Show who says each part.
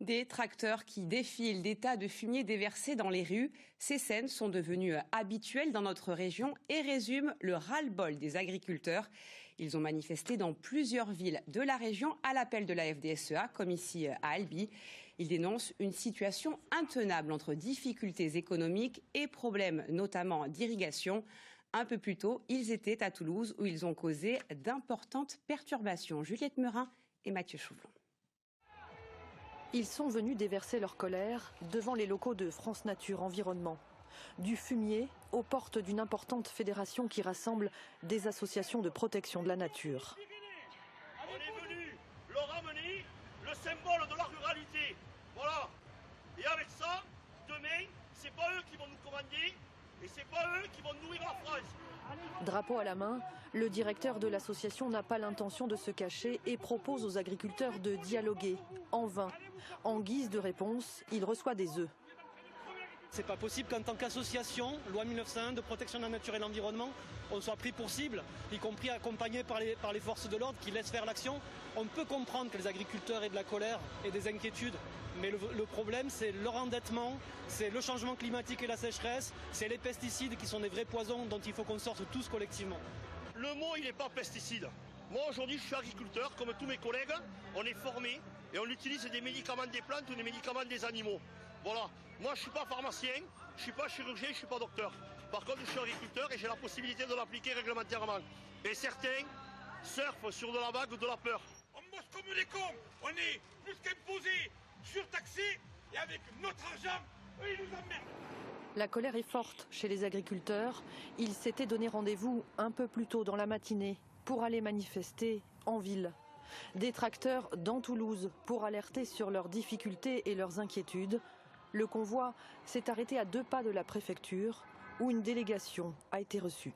Speaker 1: Des tracteurs qui défilent, des tas de fumier déversés dans les rues. Ces scènes sont devenues habituelles dans notre région et résument le ras-le-bol des agriculteurs. Ils ont manifesté dans plusieurs villes de la région à l'appel de la FDSEA, comme ici à Albi. Ils dénoncent une situation intenable entre difficultés économiques et problèmes notamment d'irrigation. Un peu plus tôt, ils étaient à Toulouse où ils ont causé d'importantes perturbations. Juliette Meurin et Mathieu Chouvelon.
Speaker 2: Ils sont venus déverser leur colère devant les locaux de France Nature Environnement. Du fumier aux portes d'une importante fédération qui rassemble des associations de protection de la nature.
Speaker 3: On est venu leur ramener le symbole de la ruralité. Voilà. Et avec ça, demain, c'est pas eux qui vont nous commander et c'est pas eux qui vont nourrir la France.
Speaker 2: Drapeau à la main, le directeur de l'association n'a pas l'intention de se cacher et propose aux agriculteurs de dialoguer, en vain. En guise de réponse, il reçoit des œufs.
Speaker 4: C'est pas possible qu'en tant qu'association, loi 1901 de protection de la nature et de l'environnement, on soit pris pour cible, y compris accompagné par les forces de l'ordre qui laissent faire l'action. On peut comprendre que les agriculteurs aient de la colère et des inquiétudes, mais le problème c'est leur endettement, c'est le changement climatique et la sécheresse, c'est les pesticides qui sont des vrais poisons dont il faut qu'on sorte tous collectivement.
Speaker 3: Le mot, il n'est pas pesticide. Moi, aujourd'hui, je suis agriculteur, comme tous mes collègues. On est formés et on utilise des médicaments des plantes ou des médicaments des animaux. Voilà. Moi, je ne suis pas pharmacien, je ne suis pas chirurgien, je ne suis pas docteur. Par contre, je suis agriculteur et j'ai la possibilité de l'appliquer réglementairement. Et certains surfent sur de la vague ou de la peur.
Speaker 5: On bosse comme des cons. On est plus qu'imposés, surtaxés et avec notre argent, eux, ils nous emmerdent.
Speaker 2: La colère est forte chez les agriculteurs. Ils s'étaient donné rendez-vous un peu plus tôt dans la matinée pour aller manifester en ville. Des tracteurs dans Toulouse pour alerter sur leurs difficultés et leurs inquiétudes. Le convoi s'est arrêté à 2 pas de la préfecture où une délégation a été reçue.